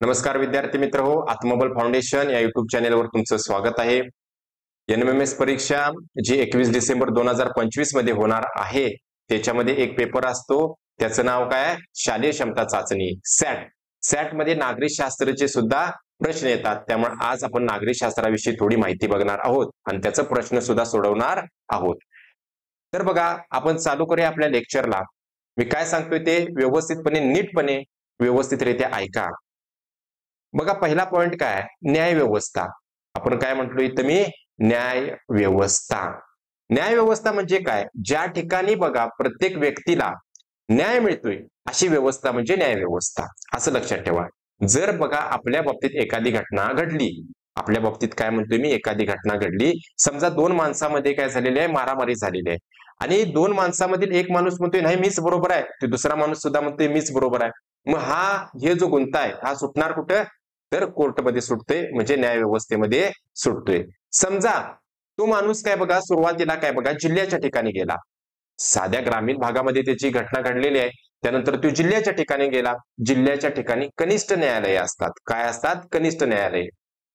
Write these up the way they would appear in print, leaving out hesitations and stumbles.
नमस्कार विद्यार्थी मित्र हो, आत्मबल फाउंडेशन या युट्यूब चॅनेलवर तुमचं स्वागत आहे। एनएमएमएस परीक्षा जी 21 डिसेंबर 2025 मध्ये होणार आहे त्याच्यामध्ये एक पेपर असतो, त्याचं नाव काय आहे? शालेय क्षमता चाचणी सॅट। सॅट मध्ये नागरिक शास्त्राचे सुद्धा प्रश्न येतात, त्यामुळे आज आपण नागरिक शास्त्राविषयी थोडी माहिती बघणार आहोत आणि त्याचा प्रश्न सुद्धा सोडवणार आहोत। तर बघा, आपण चालू करूया आपल्या लेक्चरला। मी काय सांगतोय ते व्यवस्थितपणे नीटपणे व्यवस्थितरित्या ऐका। बघा, पहिला पॉइंट काय आहे? न्याय व्यवस्था। आपण काय म्हटलो इथं मी? न्याय व्यवस्था। न्याय व्यवस्था म्हणजे काय? ज्या ठिकाणी बघा प्रत्येक व्यक्तीला न्याय मिळतोय अशी व्यवस्था म्हणजे न्याय व्यवस्था, असं लक्षात ठेवा। जर बघा आपल्या बाबतीत एखादी घटना घडली, आपल्या बाबतीत काय म्हणतोय मी? एखादी घटना घडली, समजा दोन माणसामध्ये काय झालेली आहे? मारामारी झालेली आहे आणि दोन माणसामधील एक माणूस म्हणतोय नाही मीच बरोबर आहे, ते दुसरा माणूस सुद्धा म्हणतोय मीच बरोबर आहे। मग हे जो गुंता आहे हा सुटणार कुठं? तर कोर्टमध्ये सुटतोय, म्हणजे न्याय व्यवस्थेमध्ये सुटतोय। समजा तो माणूस काय बघा सुरुवातीला काय बघा जिल्ह्याच्या ठिकाणी गेला, साध्या ग्रामीण भागामध्ये त्याची घटना घडलेली आहे, त्यानंतर तो जिल्ह्याच्या ठिकाणी गेला। जिल्ह्याच्या ठिकाणी कनिष्ठ न्यायालय असतात, काय असतात? कनिष्ठ न्यायालय।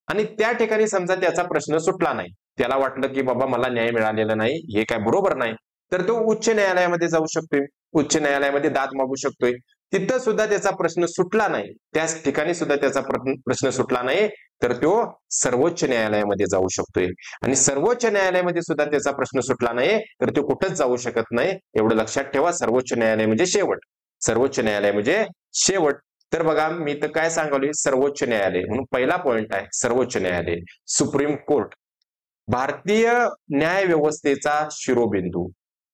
आणि त्या ठिकाणी समजा त्याचा प्रश्न सुटला नाही, त्याला वाटलं की बाबा मला न्याय मिळालेला नाही, हे काय बरोबर नाही, तर तो उच्च न्यायालयामध्ये जाऊ शकतोय, उच्च न्यायालयामध्ये दाद मागू शकतोय। तिथं सुद्धा त्याचा प्रश्न सुटला नाही, त्याच ठिकाणी सुद्धा त्याचा प्रश्न सुटला नाही, तर तो सर्वोच्च न्यायालयामध्ये जाऊ शकतोय। आणि सर्वोच्च न्यायालयामध्ये सुद्धा त्याचा प्रश्न सुटला नाही, तर तो कुठंच जाऊ शकत नाही, एवढं लक्षात ठेवा। सर्वोच्च न्यायालय म्हणजे शेवट, सर्वोच्च न्यायालय म्हणजे शेवट। तर बघा मी तर काय सांगालोय? सर्वोच्च न्यायालय, म्हणून पहिला पॉइंट आहे सर्वोच्च न्यायालय, सुप्रीम कोर्ट। भारतीय न्याय व्यवस्थेचा शिरोबिंदू,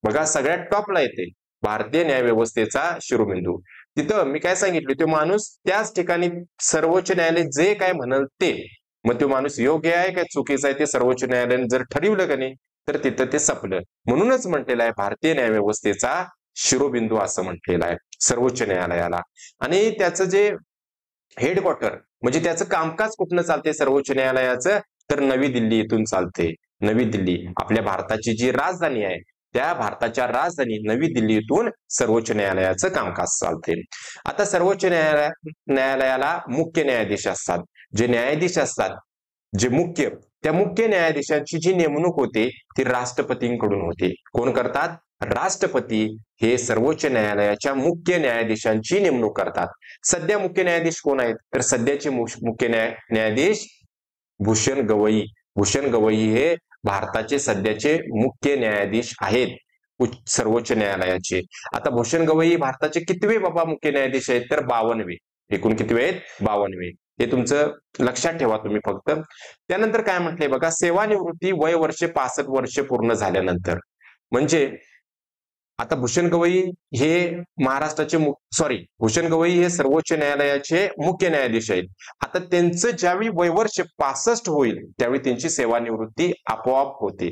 बघा सगळ्यात टॉपला येते भारतीय न्याय व्यवस्थेचा शिरोबिंदू। तिथं मी काय सांगितलं? तो माणूस त्याच ठिकाणी सर्वोच्च न्यायालय जे काय म्हणल ते, मग तो माणूस योग्य आहे काय चुकीचा आहे ते सर्वोच्च न्यायालयाने जर ठरवलं का नाही, तर तिथं ते संपलं। म्हणूनच म्हटलेलं आहे भारतीय न्याय व्यवस्थेचा शिरोबिंदू असं म्हटलेलं आहे सर्वोच्च न्यायालयाला। आणि त्याचं जे हेडक्वार्टर म्हणजे त्याचं कामकाज कुठनं चालते सर्वोच्च न्यायालयाचं? तर नवी दिल्ली इथून चालते। नवी दिल्ली आपल्या भारताची जी राजधानी आहे, त्या भारताच्या राजधानी नवी दिल्लीतून सर्वोच्च न्यायालयाचं कामकाज चालते। आता सर्वोच्च न्यायालयाला मुख्य न्यायाधीश असतात, जे न्यायाधीश असतात जे मुख्य, त्या मुख्य न्यायाधीशांची जी नेमणूक होते ती राष्ट्रपतींकडून होते। कोण करतात? राष्ट्रपती हे सर्वोच्च न्यायालयाच्या मुख्य न्यायाधीशांची नेमणूक करतात। सध्या मुख्य न्यायाधीश कोण आहेत? तर सध्याचे मुख्य न्यायाधीश भूषण गवई। भूषण गवई हे भारताचे सध्याचे मुख्य न्यायाधीश आहेत सर्वोच्च न्यायालयाचे। आता भूषण गवई भारताचे कितवे बाबा मुख्य न्यायाधीश आहेत? तर 52वे। एकूण कितवे आहेत? 52वे। हे तुमचं लक्षात ठेवा तुम्ही फक्त। त्यानंतर काय म्हटलंय बघा, सेवानिवृत्ती वय वर्ष 65 वर्ष पूर्ण झाल्यानंतर, म्हणजे आता भूषण गवई हे महाराष्ट्राचे भूषण गवई हे सर्वोच्च न्यायालयाचे मुख्य न्यायाधीश आहेत। आता त्यांचं ज्यावेळी वयवर्ष 65 होईल त्यावेळी त्यांची सेवानिवृत्ती आपोआप होते।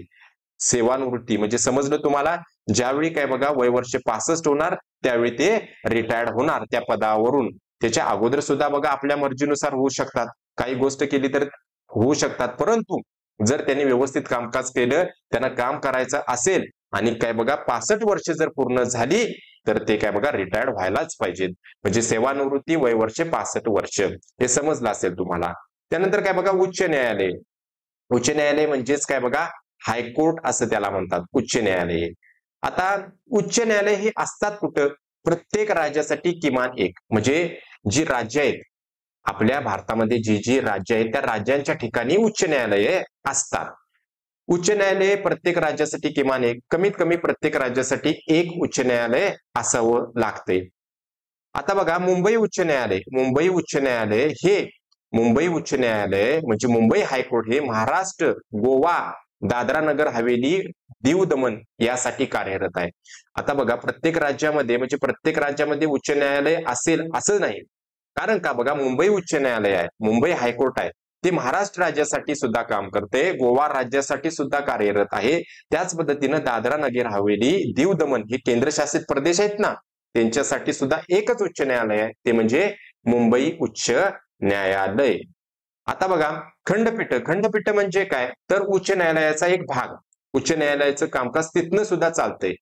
सेवानिवृत्ती म्हणजे समजलं तुम्हाला? ज्यावेळी काय बघा वयवर्ष 65 होणार त्यावेळी ते रिटायर्ड होणार त्या पदावरून। त्याच्या अगोदर सुद्धा बघा आपल्या मर्जीनुसार होऊ शकतात, काही गोष्ट केली तर होऊ शकतात, परंतु जर त्यांनी व्यवस्थित कामकाज केलं, त्यांना काम करायचं असेल आणि काय बघा 65 वर्ष जर पूर्ण झाली तर ते काय बघा रिटायर्ड व्हायलाच पाहिजेत। म्हणजे सेवानिवृत्ती वयवर्ष 65 वर्ष, हे समजलं असेल तुम्हाला। त्यानंतर काय बघा उच्च न्यायालय। उच्च न्यायालय म्हणजेच काय बघा हायकोर्ट असं त्याला म्हणतात, उच्च न्यायालय। आता उच्च न्यायालय हे असतात कुठं? प्रत्येक राज्यासाठी किमान एक, म्हणजे जी राज्य आहेत आपल्या भारतामध्ये जी जी राज्य आहेत त्या राज्यांच्या ठिकाणी उच्च न्यायालये असतात। उच्च न्यायालय प्रत्येक राज्यासाठी किमान एक, कमीत कमी प्रत्येक राज्यासाठी एक उच्च न्यायालय असावं लागते। आता बघा मुंबई उच्च न्यायालय, मुंबई उच्च न्यायालय हे मुंबई उच्च न्यायालय म्हणजे मुंबई हायकोर्ट हे महाराष्ट्र, गोवा, दादरा नगर हवेली, दीव दमन यासाठी कार्यरत आहे। आता बघा प्रत्येक राज्यामध्ये म्हणजे प्रत्येक राज्यामध्ये उच्च न्यायालय असेल असं नाही, कारण का बघा मुंबई उच्च न्यायालय आहे, मुंबई हायकोर्ट आहे, ते महाराष्ट्र राज्यासाठी सुद्धा काम करते, गोवा राज्यासाठी सुद्धा कार्यरत आहे। त्याच पद्धतीनं दादरा नगर हवेली, दीव दमन हे केंद्रशासित प्रदेश आहेत ना, त्यांच्यासाठी सुद्धा एकच उच्च न्यायालय आहे, ते म्हणजे मुंबई उच्च न्यायालय। आता बघा खंडपीठ, खंडपीठ म्हणजे काय? तर उच्च न्यायालयाचा एक भाग, उच्च न्यायालयाचं कामकाज तिथनं सुद्धा चालतंय।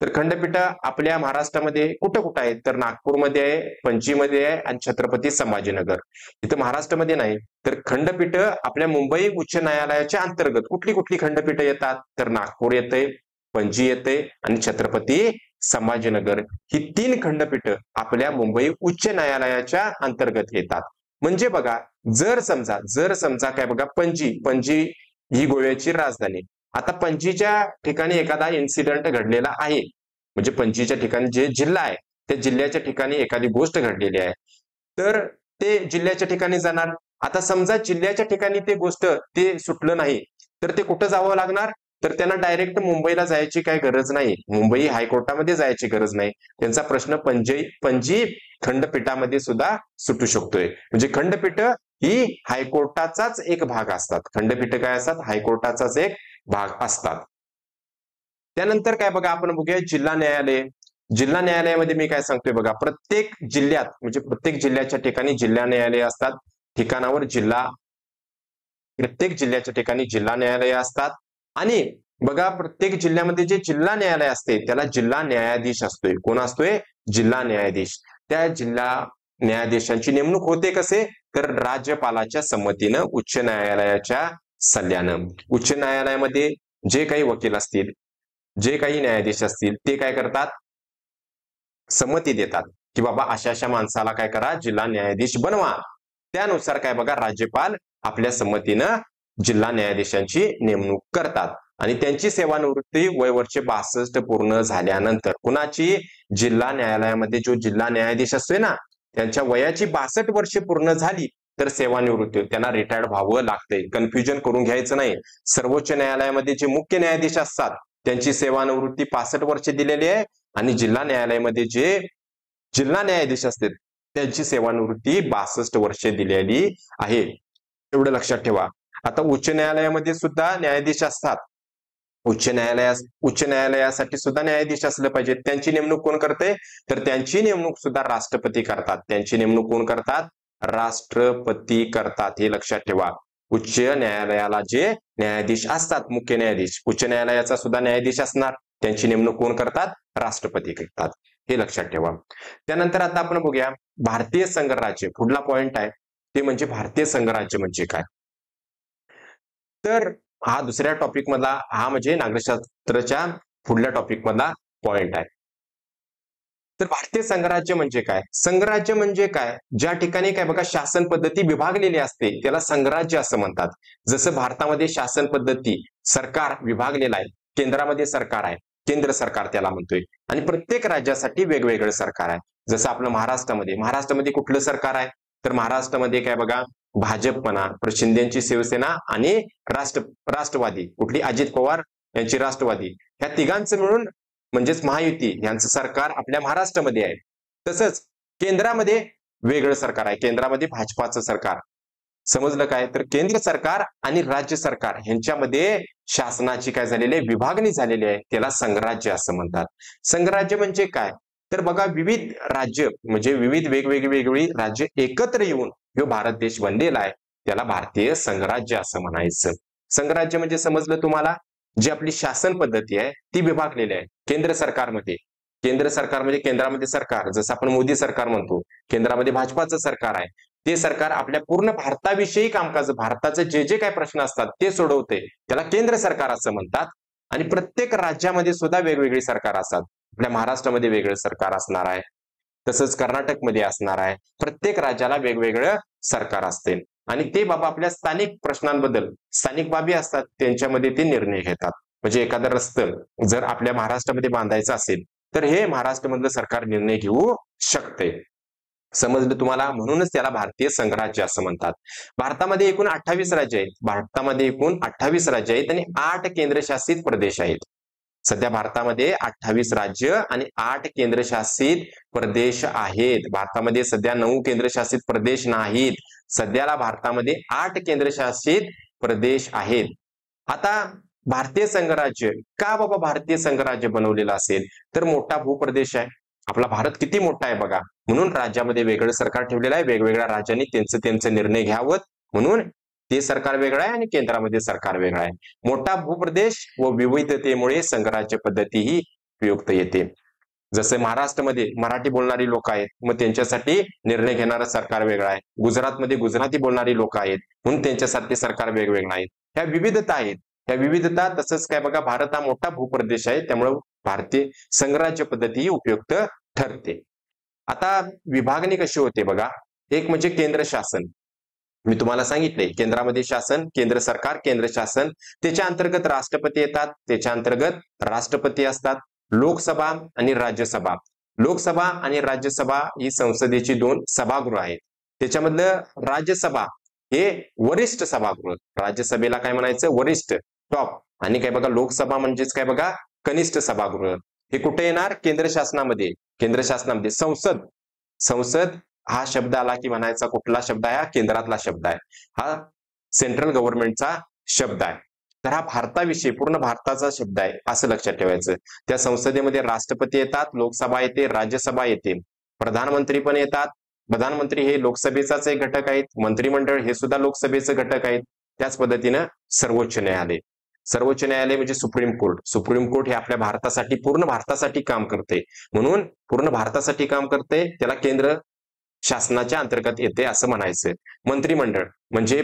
तर खंडपीठ आपल्या महाराष्ट्रामध्ये कुठं कुठं आहेत, तर नागपूरमध्ये आहे, पणजीमध्ये आहे आणि छत्रपती संभाजीनगर. इथं महाराष्ट्रामध्ये नाही. तर खंडपीठ आपल्या मुंबई उच्च न्यायालयाच्या अंतर्गत कुठली कुठली खंडपीठ येतात, तर नागपूर येते, पणजी येते आणि छत्रपती संभाजीनगर ही 3 खंडपीठ आपल्या मुंबई उच्च न्यायालयाच्या अंतर्गत येतात. म्हणजे बघा, जर समजा काय बघा, पणजी ही गोव्याची राजधानी. आता पणजीच्या ठिकाणी एखादा इन्सिडेंट घडलेला आहे, म्हणजे पणजीच्या ठिकाणी जे जिल्हा आहे त्या जिल्ह्याच्या ठिकाणी एखादी गोष्ट घडलेली आहे, तर ते जिल्ह्याच्या ठिकाणी जाणार. आता समजा जिल्ह्याच्या ठिकाणी ते गोष्ट ते सुटलं नाही, तर ते कुठं जावं लागणार, तर त्यांना डायरेक्ट मुंबईला जायची काही गरज नाही, मुंबई हायकोर्टामध्ये जायची गरज नाही. त्यांचा प्रश्न पणजी खंडपीठामध्ये सुद्धा सुटू शकतोय. म्हणजे खंडपीठ ही हायकोर्टाचाच एक भाग असतात. खंडपीठ काय असतात, हायकोर्टाचाच एक भाग असतात. त्यानंतर काय बघा, आपण बघूया जिल्हा न्यायालय. जिल्हा न्यायालयामध्ये मी काय सांगतोय बघा, प्रत्येक जिल्ह्यात म्हणजे प्रत्येक जिल्ह्याच्या ठिकाणी जिल्हा न्यायालय असतात. ठिकाणावर जिल्हा, प्रत्येक जिल्ह्याच्या ठिकाणी जिल्हा न्यायालय असतात. आणि बघा, प्रत्येक जिल्ह्यामध्ये जे जिल्हा न्यायालय असते त्याला जिल्हा न्यायाधीश असतोय. कोण असतोय, जिल्हा न्यायाधीश. त्या जिल्हा न्यायाधीशांची नेमणूक होते कसे, तर राज्यपालाच्या संमतीनं, उच्च न्यायालयाच्या सल्ल्यानं. उच्च न्यायालयामध्ये जे काही वकील असतील, जे काही न्यायाधीश असतील, ते काय करतात, संमती देतात की बाबा अशा अशा माणसाला काय करा, जिल्हा न्यायाधीश बनवा. त्यानुसार काय बघा, राज्यपाल आपल्या संमतीनं जिल्हा न्यायाधीशांची नेमणूक करतात. आणि त्यांची सेवानिवृत्ती वय वर्ष 62 पूर्ण झाल्यानंतर. कुणाची, जिल्हा न्यायालयामध्ये जो जिल्हा न्यायाधीश असतोय ना, त्यांच्या वयाची 62 वर्ष पूर्ण झाली तर सेवानिवृत्ती, त्यांना रिटायर्ड व्हावं लागतंय. कन्फ्युजन करून घ्यायचं नाही. सर्वोच्च न्यायालयामध्ये जे मुख्य न्यायाधीश असतात त्यांची सेवानिवृत्ती 65 वर्ष दिलेली आहे आणि जिल्हा न्यायालयामध्ये जे जिल्हा न्यायाधीश असतात त्यांची सेवानिवृत्ती 62 वर्ष दिलेली आहे. एवढं लक्षात ठेवा. आता उच्च न्यायालयामध्ये सुद्धा न्यायाधीश असतात. उच्च न्यायालयासाठी सुद्धा न्यायाधीश असलं पाहिजे. त्यांची नेमणूक कोण करते, तर त्यांची नेमणूक सुद्धा राष्ट्रपती करतात. त्यांची नेमणूक कोण करतात, राष्ट्रपती करतात. हे लक्षात ठेवा. उच्च न्यायालयाला जे न्यायाधीश असतात, मुख्य न्यायाधीश, उच्च न्यायालयाचा सुद्धा न्यायाधीश असणार, त्यांची नेमणूक कोण करतात, राष्ट्रपती करतात. हे लक्षात ठेवा. त्यानंतर आता आपण बघूया भारतीय संघराज्य. पुढला पॉइंट आहे ते म्हणजे भारतीय संघराज्य म्हणजे काय. तर हा दुसऱ्या टॉपिक मधला, हा म्हणजे नागरिकशास्त्राच्या पुढल्या टॉपिक मधला पॉइंट आहे. तर भारतीय संघराज्य म्हणजे काय, संघराज्य म्हणजे काय, ज्या ठिकाणी काय बघा शासन पद्धती विभागलेली असते त्याला संघराज्य असं म्हणतात. जसं भारतामध्ये शासन पद्धती, सरकार विभागलेला आहे. केंद्रामध्ये सरकार आहे, केंद्र सरकार त्याला म्हणतोय, आणि प्रत्येक राज्यासाठी वेगवेगळं सरकार आहे. जसं आपलं महाराष्ट्रामध्ये कुठलं सरकार आहे, तर महाराष्ट्रामध्ये काय बघा, भाजप म्हणा, शिंदेची शिवसेना आणि राष्ट्रवादी, कुठली, अजित पवार यांची राष्ट्रवादी, ह्या तिघांचं मिळून म्हणजेच महायुती यांचं सरकार आपल्या महाराष्ट्रामध्ये आहे. तसंच केंद्रामध्ये वेगळं सरकार आहे, केंद्रामध्ये भाजपाचं सरकार. समजलं काय, तर केंद्र सरकार आणि राज्य सरकार यांच्यामध्ये शासनाची काय झालेली आहे, विभागणी झालेली आहे, त्याला संघराज्य असं म्हणतात. संघराज्य म्हणजे काय, तर बघा विविध राज्य म्हणजे विविध वेगवेगळी राज्य एकत्र येऊन जो भारत देश बनलेला आहे त्याला भारतीय संघराज्य असं म्हणायचं. संघराज्य म्हणजे समजलं तुम्हाला, जी आपली शासन पद्धती आहे ती विभागलेली आहे. केंद्रामध्ये केंद्रामध्ये सरकार, जसं आपण मोदी सरकार म्हणतो, केंद्रामध्ये भाजपाचं सरकार आहे. ते सरकार आपल्या पूर्ण भारताविषयी कामकाज, भारताचे जे जे काही प्रश्न असतात ते सोडवते, त्याला केंद्र सरकार असं म्हणतात. आणि प्रत्येक राज्यामध्ये सुद्धा वेगवेगळी सरकार असतात. आपल्या महाराष्ट्रामध्ये वेगळं सरकार असणार आहे, तसंच कर्नाटकमध्ये असणार आहे. प्रत्येक राज्याला वेगवेगळं सरकार असते आणि ते बाबा आपल्या स्थानिक प्रश्नांबद्दल, स्थानिक बाबी असतात त्यांच्यामध्ये ते निर्णय घेतात. म्हणजे एखादं रस्तं जर आपल्या महाराष्ट्रामध्ये बांधायचं असेल तर हे महाराष्ट्रामधलं सरकार निर्णय घेऊ शकते. समजलं तुम्हाला, म्हणूनच त्याला भारतीय संघराज्य असं म्हणतात. भारतामध्ये एकूण 28 राज्य आहेत आणि 8 केंद्रशासित प्रदेश आहेत. सध्या भारतामध्ये 28 राज्य आणि 8 केंद्रशासित प्रदेश आहेत. भारतामध्ये सध्या 9 केंद्रशासित प्रदेश नाहीत. सध्याला भारतामध्ये 8 केंद्रशासित प्रदेश आहेत. आता भारतीय संघराज्य का बाबा भारतीय संघराज्य बनवलेलं असेल, तर मोठा भूप्रदेश आहे आपला भारत, किती मोठा आहे बघा, म्हणून राज्यामध्ये वेगळं सरकार ठेवलेलं आहे. वेगवेगळ्या राज्यांनी त्यांचे निर्णय घ्यावेत म्हणून ते सरकार वेगळं आहे आणि केंद्रामध्ये सरकार वेगळं आहे. मोठा भूप्रदेश व विविधतेमुळे संघराज्य पद्धती ही उपयुक्त येते. जसे महाराष्ट्रामध्ये मराठी बोलणारी लोक आहेत, मग त्यांच्यासाठी निर्णय घेणारं सरकार वेगळं आहे. गुजरातमध्ये गुजराती बोलणारी लोक आहेत, म्हणून त्यांच्यासाठी सरकार वेगवेगळं आहे. ह्या विविधता आहेत. ह्या विविधता तसंच काय बघा, भारत हा मोठा भूप्रदेश आहे, त्यामुळे भारतीय संघराज्य पद्धती उपयुक्त ठरते. आता विभागणी कशी होते बघा, एक म्हणजे केंद्र शासन. मी तुम्हाला सांगितले केंद्रामध्ये शासन, केंद्र सरकार, केंद्र शासन, त्याच्या अंतर्गत राष्ट्रपती येतात, त्याच्या अंतर्गत राष्ट्रपती असतात. लोकसभा आणि राज्यसभा. लोकसभा आणि राज्यसभा ही संसदेची दोन सभागृह आहेत. त्याच्यामधलं राज्यसभा हे वरिष्ठ सभागृह. राज्यसभेला काय म्हणायचं, वरिष्ठ, टॉप. आणि काय बघा, लोकसभा म्हणजेच काय बघा, कनिष्ठ सभागृह. हे कुठे येणार, केंद्र शासनामध्ये. केंद्र शासनामध्ये संसद. संसद हा शब्द आला की म्हणायचा कुठला शब्द आहे, हा केंद्रातला शब्द आहे, हा सेंट्रल गव्हर्नमेंटचा शब्द आहे. तर हा भारताविषयी पूर्ण भारताचा शब्द आहे असं लक्षात ठेवायचं. त्या संसदेमध्ये राष्ट्रपती येतात, लोकसभा येते, राज्यसभा येते, प्रधानमंत्री पण येतात. प्रधानमंत्री हे लोकसभेचाच एक घटक आहेत, मंत्रिमंडळ हे सुद्धा लोकसभेचे घटक आहेत. त्याच पद्धतीनं सर्वोच्च न्यायालय. सर्वोच्च न्यायालय म्हणजे सुप्रीम कोर्ट. सुप्रीम कोर्ट हे आपल्या भारतासाठी, पूर्ण भारतासाठी काम करते, म्हणून पूर्ण भारतासाठी काम करते, त्याला केंद्र शासनाच्या अंतर्गत येते असं म्हणायचं. मंत्रिमंडळ म्हणजे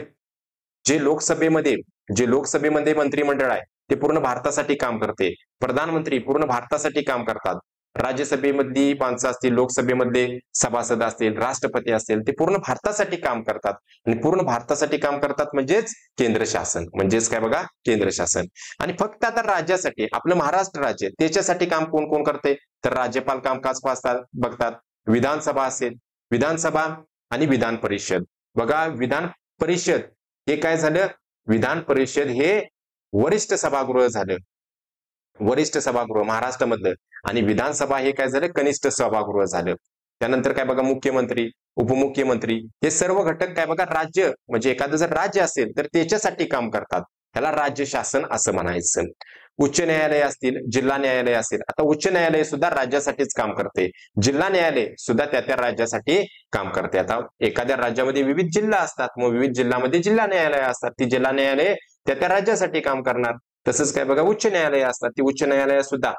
जे लोकसभेमध्ये मंत्रिमंडळ आहे ते पूर्ण भारतासाठी काम करते. प्रधानमंत्री पूर्ण भारतासाठी काम करतात. राज्यसभेमधली माणसं असतील, लोकसभेमधले सभासद असतील, राष्ट्रपती असतील, ते पूर्ण भारतासाठी काम करतात. आणि पूर्ण भारतासाठी काम करतात म्हणजेच केंद्र शासन, म्हणजेच काय बघा, केंद्र शासन. आणि फक्त आता राज्यासाठी, आपलं महाराष्ट्र राज्य, त्याच्यासाठी काम कोण कोण करते, तर राज्यपाल कामकाज बघतात. विधानसभा असेल, विधानसभा आणि विधान परिषद. बघा, विधान परिषद हे काय झालं, विधान परिषद हे वरिष्ठ सभागृह झालं, वरिष्ठ सभागृह महाराष्ट्रामधलं. आणि विधानसभा हे काय झालं, कनिष्ठ सभागृह झालं. त्यानंतर काय बघा, मुख्यमंत्री, उपमुख्यमंत्री हे सर्व घटक काय बघा, राज्य म्हणजे एखादं जर राज्य असेल तर त्याच्यासाठी काम करतात, त्याला राज्य शासन असं म्हणायचं. उच्च न्यायालय असतील, जिल्हा न्यायालय असेल. आता उच्च न्यायालय सुद्धा राज्यासाठीच काम करते, जिल्हा न्यायालय सुद्धा त्या राज्यासाठी काम करते. आता एखाद्या राज्यामध्ये विविध जिल्हा असतात, मग विविध जिल्ह्यामध्ये जिल्हा न्यायालय असतात, ती जिल्हा न्यायालय त्या राज्यासाठी काम करणार. तसंच काय बघा, उच्च न्यायालय असतात, ती उच्च न्यायालय सुद्धा,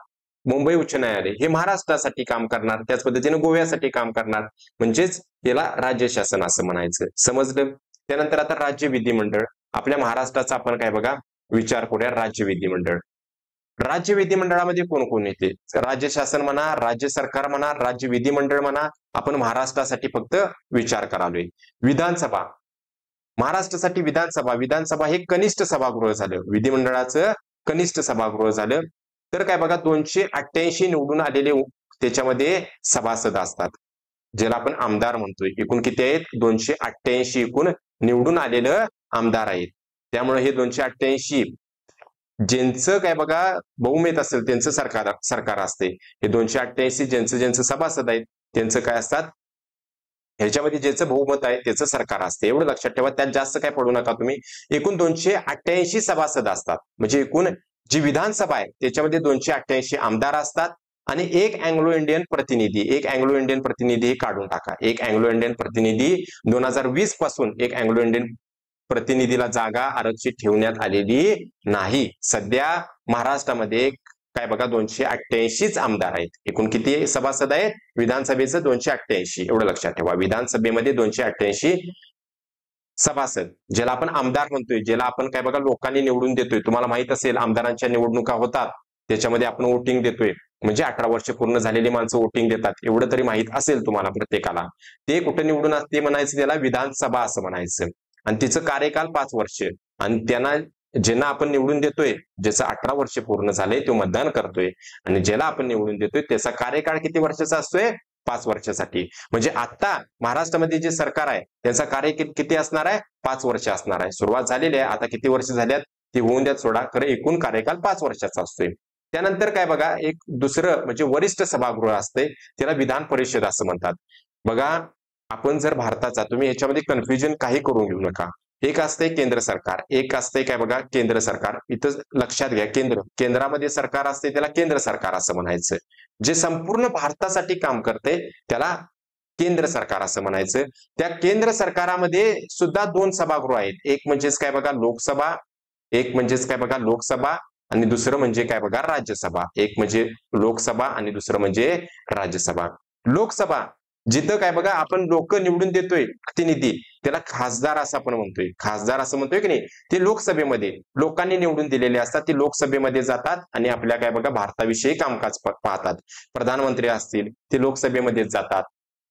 मुंबई उच्च न्यायालय हे महाराष्ट्रासाठी काम करणार, त्याच पद्धतीने गोव्यासाठी काम करणार, म्हणजेच याला राज्य शासन असं म्हणायचं. समजलं. त्यानंतर आता राज्य विधिमंडळ. आपल्या महाराष्ट्राचा आपण काय बघा विचार करूया. राज्य विधिमंडळ. राज्य विधिमंडळामध्ये कोण कोण येते, राज्य शासन म्हणा, राज्य सरकार म्हणा, राज्य विधिमंडळ म्हणा, आपण महाराष्ट्रासाठी फक्त विचार करालोय. विधानसभा. महाराष्ट्रासाठी विधानसभा. विधानसभा हे कनिष्ठ सभागृह झालं, विधिमंडळाचं कनिष्ठ सभागृह झालं. तर काय बघा, 288 निवडून आलेले त्याच्यामध्ये सभासद असतात, ज्याला आपण आमदार म्हणतोय. एकूण किती आहेत, 288 एकूण निवडून आलेलं आमदार आहेत. त्यामुळे हे 288 ज्यांचं काय बघा बहुमत असेल त्यांचं सरकार असते. हे 288 ज्यांचं सभासद आहेत त्यांचं काय असतात, ह्याच्यामध्ये ज्याचं बहुमत आहे त्याचं सरकार असते. एवढं लक्षात ठेवा, त्यात जास्त काय पडू नका तुम्ही. एकूण 288 सभासद असतात, म्हणजे एकूण जी विधानसभा आहे त्याच्यामध्ये 288 आमदार असतात आणि एक अँग्लो इंडियन प्रतिनिधी हे काढून टाका. एक अँग्लो इंडियन प्रतिनिधी 2020 पासून एक अँग्लो इंडियन प्रतिनिधीला जागा आरक्षित ठेवण्यात आलेली नाही. सध्या महाराष्ट्रामध्ये काय बघा 288 आमदार आहेत. एकूण किती सभासद आहेत विधानसभेचं, 288. एवढं लक्षात ठेवा, विधानसभेमध्ये 288 सभासद, ज्याला आपण आमदार म्हणतोय, ज्याला आपण काय बघा लोकांनी निवडून देतोय. तुम्हाला माहित असेल आमदारांच्या निवडणुका होतात, त्याच्यामध्ये आपण वोटिंग देतोय, म्हणजे 18 वर्ष पूर्ण झालेली माणसं वोटिंग देतात. एवढं तरी माहित असेल तुम्हाला प्रत्येकाला. ते कुठे निवडून असते म्हणायचं, त्याला विधानसभा असं म्हणायचं. आणि तिचं कार्यकाल 5 वर्ष. आणि त्यांना ज्यांना आपण निवडून देतोय, ज्याचं 18 वर्ष पूर्ण झाले तो मतदान करतोय, आणि ज्याला आपण निवडून देतोय त्याचा कार्यकाळ किती वर्षाचा असतोय, 5 वर्षासाठी. म्हणजे आता महाराष्ट्रामध्ये जे सरकार आहे त्यांचा कार्यकाल किती असणार आहे, 5 वर्ष असणार आहे. सुरुवात झालेली आहे, आता किती वर्ष झाल्यात ती होऊन द्यात सोडा, खरं एकूण कार्यकाल 5 वर्षाचा असतोय. त्यानंतर काय बघा, एक दुसरं म्हणजे वरिष्ठ सभागृह असते, त्याला विधान परिषद असं म्हणतात. बघा, आपण जर भारताचा, तुम्ही ह्याच्यामध्ये कन्फ्युजन काही करून घेऊ नका. एक असते केंद्र सरकार, एक असते काय बघा केंद्र सरकार. इथं लक्षात घ्या, केंद्रामध्ये सरकार असते त्याला केंद्र सरकार असं म्हणायचं. जे संपूर्ण भारतासाठी काम करते त्याला केंद्र सरकार असं म्हणायचं. त्या केंद्र सरकारामध्ये सुद्धा 2 सभागृह आहेत. एक म्हणजेच काय बघा लोकसभा, एक म्हणजेच काय बघा लोकसभा आणि दुसरं म्हणजे काय बघा राज्यसभा. एक म्हणजे लोकसभा आणि दुसरं म्हणजे राज्यसभा. लोकसभा जिथं काय बघा आपण लोक निवडून देतोय प्रतिनिधी, त्याला खासदार असं आपण म्हणतोय. खासदार असं म्हणतोय की नाही, ते लोकसभेमध्ये लोकांनी निवडून दिलेले असतात. ते लोकसभेमध्ये जातात आणि आपल्या काय बघा भारताविषयी कामकाज पाहतात. प्रधानमंत्री असतील ते लोकसभेमध्येच जातात.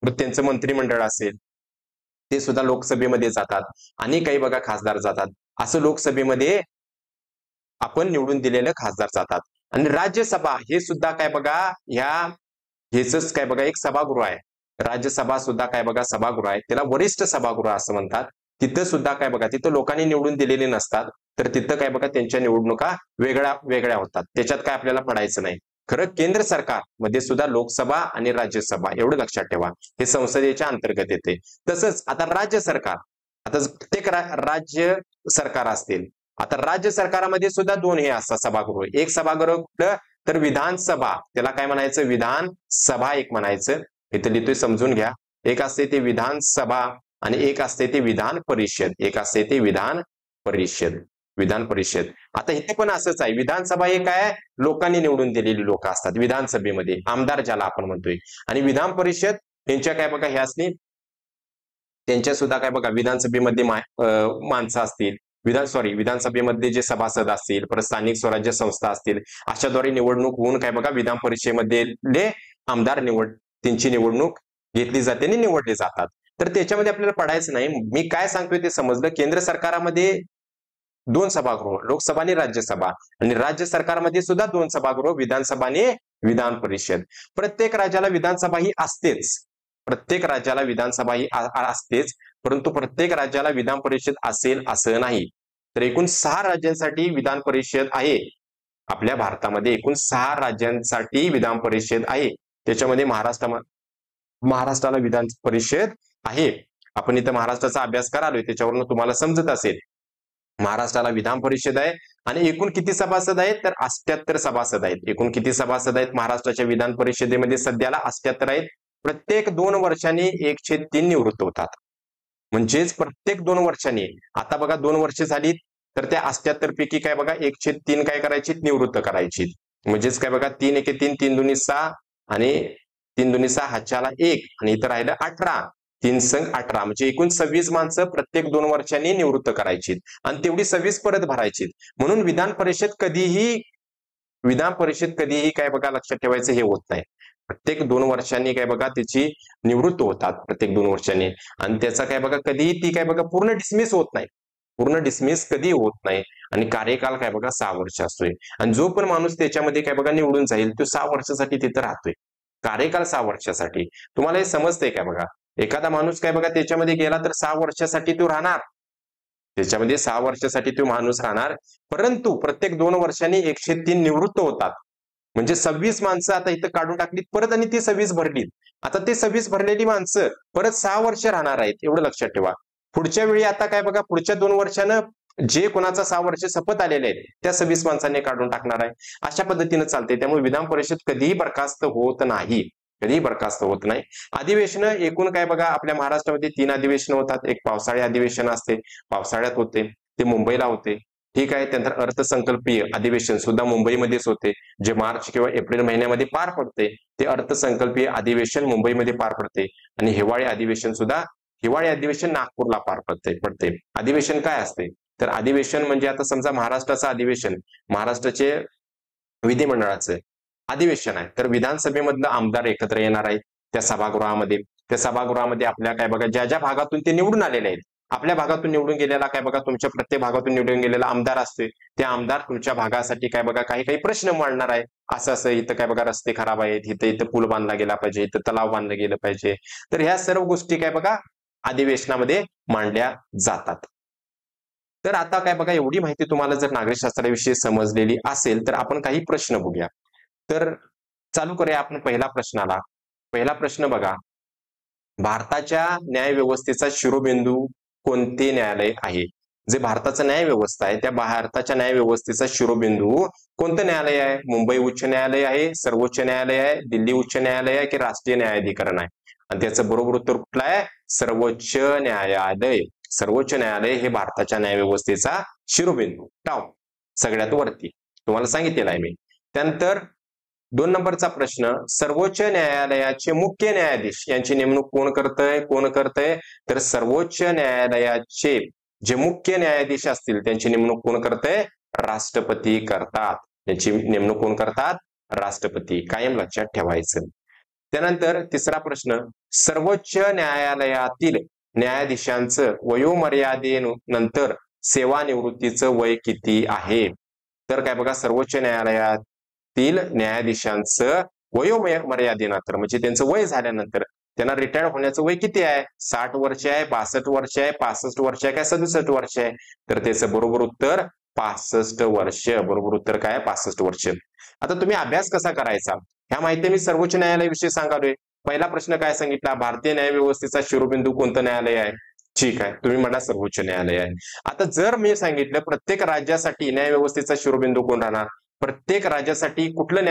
मग त्यांचं मंत्रिमंडळ असेल ते सुद्धा लोकसभेमध्ये जातात आणि काही बघा खासदार जातात. असं लोकसभेमध्ये आपण निवडून दिलेले खासदार जातात. आणि राज्यसभा हे सुद्धा काय बघा ह्याच काय बघा एक सभागृह आहे. राज्यसभा सुद्धा काय बघा सभागृह आहे. त्याला वरिष्ठ सभागृह असं म्हणतात. तिथं सुद्धा काय बघा तिथं लोकांनी निवडून दिलेले नसतात, तर तिथं काय बघा त्यांच्या निवडणुका वेगळ्या वेगळ्या होतात. त्याच्यात काय आपल्याला पडायचं नाही. खरं केंद्र सरकार मध्ये सुद्धा लोकसभा आणि राज्यसभा एवढं लक्षात ठेवा, हे संसदेच्या अंतर्गत येते. तसंच आता राज्य सरकार, आता प्रत्येक राज्य सरकार असतील. आता राज्य सरकारामध्ये सुद्धा दोन हे असतात सभागृह. एक सभागृह कुठलं तर विधानसभा, त्याला काय म्हणायचं विधानसभा एक म्हणायचं. इथे लिहितोय समजून घ्या. एक असते ते विधानसभा आणि एक असते ते विधान परिषद. एक असते ते विधान परिषद. विधान परिषद आता इथे पण असंच आहे. विधानसभा हे काय लोकांनी निवडून दिलेली लोक असतात विधानसभेमध्ये, आमदार ज्याला आपण म्हणतोय. आणि विधान परिषद त्यांच्या काय बघा ह्या असतील, त्यांच्या सुद्धा काय बघा विधानसभेमध्ये माणसं असतील. विधानसभेमध्ये जे सभासद असतील, परत स्थानिक स्वराज्य संस्था असतील, अशाद्वारे निवडणूक होऊन काय बघा विधान परिषदेमध्ये आमदार त्यांची निवडणूक घेतली जाते आणि निवडले जातात. तर त्याच्यामध्ये आपल्याला पडायचं नाही. मी काय सांगतोय ते समजलं. केंद्र सरकारामध्ये दोन सभागृह, लोकसभा आणि राज्यसभा, आणि राज्य सरकारमध्ये सुद्धा दोन सभागृह, विधानसभा आणि विधान परिषद. प्रत्येक राज्याला विधानसभा ही असतेच. प्रत्येक राज्याला विधानसभा ही असतेच, परंतु प्रत्येक राज्याला विधान परिषद असेल असं नाही. तर एकूण 6 राज्यांसाठी विधान परिषद आहे. आपल्या भारतामध्ये एकूण 6 राज्यांसाठी विधान परिषद आहे. त्याच्यामध्ये महाराष्ट्राला विधान परिषद आहे. आपण इथं महाराष्ट्राचा अभ्यास करालोय, त्याच्यावरून तुम्हाला समजत असेल. महाराष्ट्राला विधान परिषद आहे आणि एकूण किती सभासद आहेत तर 78 सभासद आहेत. एकूण किती सभासद आहेत महाराष्ट्राच्या विधान परिषदेमध्ये सध्याला 78 आहेत. प्रत्येक 2 वर्षांनी 1/3 निवृत्त होतात. म्हणजेच प्रत्येक 2 वर्षांनी, आता बघा 2 वर्ष झाली तर त्या 78 पैकी काय बघा 1/3 काय करायची निवृत्त करायची. म्हणजेच काय बघा 3 एके 3, 3 दुनी 6 आणि 3 दुनी 6 हातच्याला 1 आणि इथं राहिलं 18, 3 संग 18, म्हणजे एकूण 26 माणसं प्रत्येक 2 वर्षांनी निवृत्त करायची आणि तेवढी 26 परत भरायची. म्हणून विधान परिषद कधीही काय बघा लक्षात ठेवायचं हे होत नाही. प्रत्येक 2 वर्षांनी काय बघा त्याची निवृत्त होतात प्रत्येक 2 वर्षांनी, आणि त्याचा काय बघा कधीही ती काय बघा पूर्ण डिसमिस होत नाही. पूर्ण डिसमिस कधी होत नाही. आणि कार्यकाल काय बघा 6 वर्ष असतोय. आणि जो पण माणूस त्याच्यामध्ये काय बघा निवडून जाईल तो 6 वर्षासाठी तिथं राहतोय. कार्यकाल 6 वर्षासाठी. तुम्हाला हे समजतंय काय बघा. एखादा माणूस काय बघा त्याच्यामध्ये गेला तर 6 वर्षासाठी तो राहणार. त्याच्यामध्ये 6 वर्षासाठी तो माणूस राहणार, परंतु प्रत्येक 2 वर्षांनी 1/3 निवृत्त होतात. म्हणजे 26 माणसं आता इथं काढून टाकलीत परत आणि ती 26 भरलीत. आता ते 26 भरलेली माणसं परत 6 वर्ष राहणार आहेत. एवढं लक्षात ठेवा. पुढच्या वेळी आता काय बघा पुढच्या 2 वर्षानं जे कोणाचा 6 वर्ष सपत आलेले आहेत त्या 26 माणसांनी काढून टाकणार आहे. अशा पद्धतीनं चालते. त्यामुळे विधान परिषद कधीही बरखास्त होत नाही. कधीही बरखास्त होत नाही. अधिवेशन एकूण काय बघा आपल्या महाराष्ट्रामध्ये 3 अधिवेशन होतात. एक पावसाळी अधिवेशन असते, पावसाळ्यात होते, ते मुंबईला होते. ठीक आहे. त्यानंतर अर्थसंकल्पीय अधिवेशन सुद्धा मुंबईमध्येच होते, जे मार्च किंवा एप्रिल महिन्यामध्ये पार पडते. ते अर्थसंकल्पीय अधिवेशन मुंबईमध्ये पार पडते. आणि हिवाळी अधिवेशन नागपूरला पार पडते. अधिवेशन काय असते तर अधिवेशन म्हणजे आता समजा महाराष्ट्राचं अधिवेशन, महाराष्ट्राचे विधिमंडळाचं अधिवेशन आहे, तर विधानसभेमधलं आमदार एकत्र येणार आहेत त्या सभागृहामध्ये. त्या सभागृहामध्ये आपल्या काय बघा ज्या भागातून ते निवडून आलेले आहेत, आपल्या भागातून निवडून गेलेला काय बघा तुमच्या प्रत्येक भागातून निवडून गेलेला आमदार असते. ते आमदार तुमच्या भागासाठी काय बघा काही प्रश्न मांडणार आहे. असं इथं काय बघा रस्ते खराब आहेत, इथं पूल बांधला गेला पाहिजे, इथं तलाव बांधलं गेलं पाहिजे. तर ह्या सर्व गोष्टी काय बघा अधिवेशनामध्ये मांडल्या जातात. तर आता काय बघा एवढी माहिती तुम्हाला जर नागरिकशास्त्राविषयी समजलेली असेल तर आपण काही प्रश्न बघूया. तर चालू करूया आपण पहिला प्रश्नाला. पहिला प्रश्न बघा, भारताच्या न्यायव्यवस्थेचा शिरोबिंदू कोणते न्यायालय आहे? जे भारताचं न्याय व्यवस्था आहे त्या भारताच्या न्याय व्यवस्थेचा शिरोबिंदू कोणतं न्यायालय आहे? मुंबई उच्च न्यायालय आहे, सर्वोच्च न्यायालय आहे, दिल्ली उच्च न्यायालय आहे की राष्ट्रीय न्यायाधिकरण आहे? आणि त्याचं बरोबर उत्तर कुठलं आहे? सर्वोच्च न्यायालय. सर्वोच्च न्यायालय हे भारताच्या न्यायव्यवस्थेचा शिरोबिंदू, टॉप, सगळ्यात वरती. तुम्हाला सांगितलेलं आहे मी. त्यानंतर 2 नंबरचा प्रश्न, सर्वोच्च न्यायालयाचे मुख्य न्यायाधीश यांची नेमणूक कोण करतंय? तर सर्वोच्च न्यायालयाचे जे मुख्य न्यायाधीश असतील त्यांची नेमणूक कोण करतंय? राष्ट्रपती करतात. त्यांची नेमणूक कोण करतात? राष्ट्रपती. कायम लक्षात ठेवायचं. त्यानंतर तिसरा प्रश्न, सर्वोच्च न्यायालयातील न्यायाधीशांचं वयोमर्यादेनंतर सेवानिवृत्तीचं वय किती आहे? तर काय बघा, सर्वोच्च न्यायालयातील न्यायाधीशांचं वयोमर्यादेनंतर म्हणजे त्यांचं वय झाल्यानंतर त्यांना रिटायर होण्याचं वय किती आहे? 60 वर्ष आहे, 62 वर्ष आहे, 65 वर्ष आहे, काय 67 वर्ष आहे? तर त्याचं बरोबर उत्तर 65 वर्ष. बरोबर उत्तर काय? 65 वर्ष. आता तुम्ही अभ्यास कसा करायचा? ह्या माहिती मी सर्वोच्च न्यायालयाविषयी सांगालोय. पहिला प्रश्न काय सांगितला? भारतीय न्यायव्यवस्थेचा शिरोबिंदू कोणतं न्यायालय आहे? ठीक आहे, तुम्ही म्हणा सर्वोच्च न्यायालय आहे. आता जर मी सांगितलं प्रत्येक राज्यासाठी न्यायव्यवस्थेचा शिरोबिंदू कोण राहणार? प्रत्येक राज्यासाठी कुठली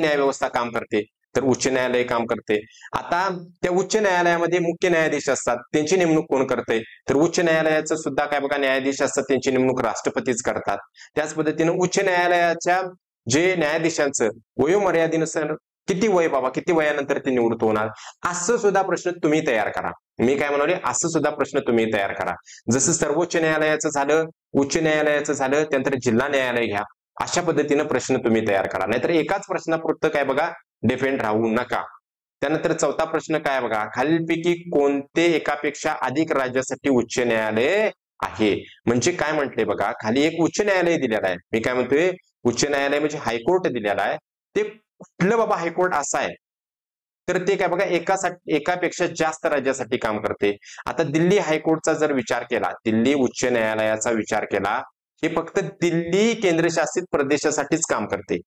न्यायव्यवस्था काम करते? तर उच्च न्यायालय काम करते. आता त्या उच्च न्यायालयामध्ये मुख्य न्यायाधीश असतात, त्यांची नेमणूक कोण करते? तर उच्च न्यायालयाचं सुद्धा काय बघा, न्यायाधीश असतात त्यांची नेमणूक राष्ट्रपतीच करतात. त्याच पद्धतीने उच्च न्यायालयाच्या जे न्यायाधीशांचं वयोमर्यादेनुसार किती वय बाबा, किती वयानंतर ते निवृत्त होणार, असं सुद्धा प्रश्न तुम्ही तयार करा. मी काय म्हणाले, असं सुद्धा प्रश्न तुम्ही तयार करा. जसं सर्वोच्च न्यायालयाचं झालं, उच्च न्यायालयाचं झालं, त्यानंतर जिल्हा न्यायालय घ्या. अशा पद्धतीनं प्रश्न तुम्ही तयार करा. नाहीतर एकाच प्रश्नापुरतं काय बघा डिपेंड राहू नका. त्यानंतर चौथा प्रश्न काय बघा, खालीलपैकी कोणते एकापेक्षा अधिक राज्यासाठी उच्च न्यायालय आहे? म्हणजे काय म्हटले बघा, खाली एक उच्च न्यायालय दिलेलं आहे. मी काय म्हणतोय, उच्च न्यायालय म्हणजे हायकोर्ट दिलेला आहे. ते कुठलं बाबा हायकोर्ट असं आहे? तर ते काय बघा, एकापेक्षा जास्त राज्यासाठी काम करते. आता दिल्ली हायकोर्टचा जर विचार केला, दिल्ली उच्च न्यायालयाचा विचार केला, हे फक्त दिल्ली केंद्रशासित प्रदेशासाठीच काम करते.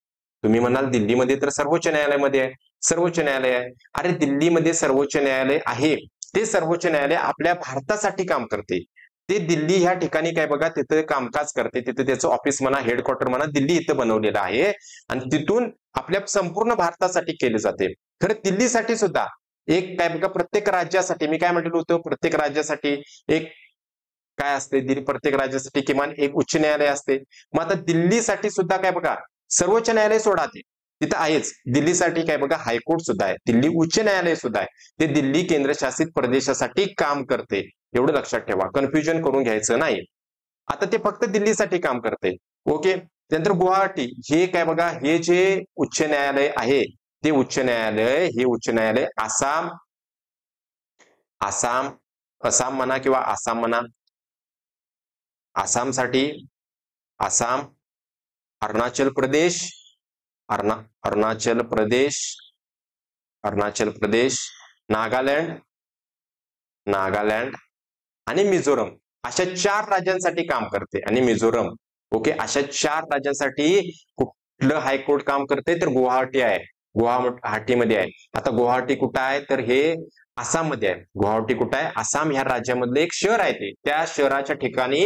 तुम्ही म्हणाल दिल्लीमध्ये तर सर्वोच्च न्यायालयामध्ये आहे, सर्वोच्च न्यायालय आहे. अरे दिल्लीमध्ये सर्वोच्च न्यायालय आहे, ते सर्वोच्च न्यायालय आपल्या भारतासाठी काम करते. ते दिल्ली ह्या ठिकाणी काय बघा तिथे कामकाज करते, तिथे त्याचं ऑफिस म्हणा, हेडक्वार्टर म्हणा, दिल्ली इथं बनवलेलं आहे आणि तिथून आपल्या संपूर्ण भारतासाठी केले जाते. खरं दिल्लीसाठी सुद्धा एक काय बघा, प्रत्येक राज्यासाठी मी काय म्हटलं होतं, प्रत्येक राज्यासाठी एक काय असते, प्रत्येक राज्यासाठी किमान एक उच्च न्यायालय असते. मग आता दिल्लीसाठी सुद्धा काय बघा, सर्वोच्च न्यायालय सोडा ते तिथं आहेच, दिल्लीसाठी काय बघा हायकोर्ट सुद्धा आहे, दिल्ली उच्च न्यायालय सुद्धा आहे. ते दिल्ली केंद्रशासित प्रदेशासाठी काम करते, एवढं लक्षात ठेवा, कन्फ्युजन करून घ्यायचं नाही. आता ते फक्त दिल्लीसाठी काम करते. ओके. त्यानंतर गुवाहाटी हे काय बघा, हे जे उच्च न्यायालय आहे ते उच्च न्यायालय आसाम म्हणा किंवा आसाम म्हणा, आसामसाठी आसाम, अरुणाचल प्रदेश, नागालँड आणि मिझोरम अशा 4 राज्यांसाठी काम करते. आणि मिझोरम, ओके, अशा 4 राज्यांसाठी कुठलं हायकोर्ट काम करते? तर गुवाहाटी आहे, गुवाहाटीमध्ये आहे. आता गुवाहाटी कुठं आहे? तर हे आसाममध्ये आहे. गुवाहाटी कुठं आहे? आसाम ह्या राज्यामधलं एक शहर आहे ते, त्या शहराच्या ठिकाणी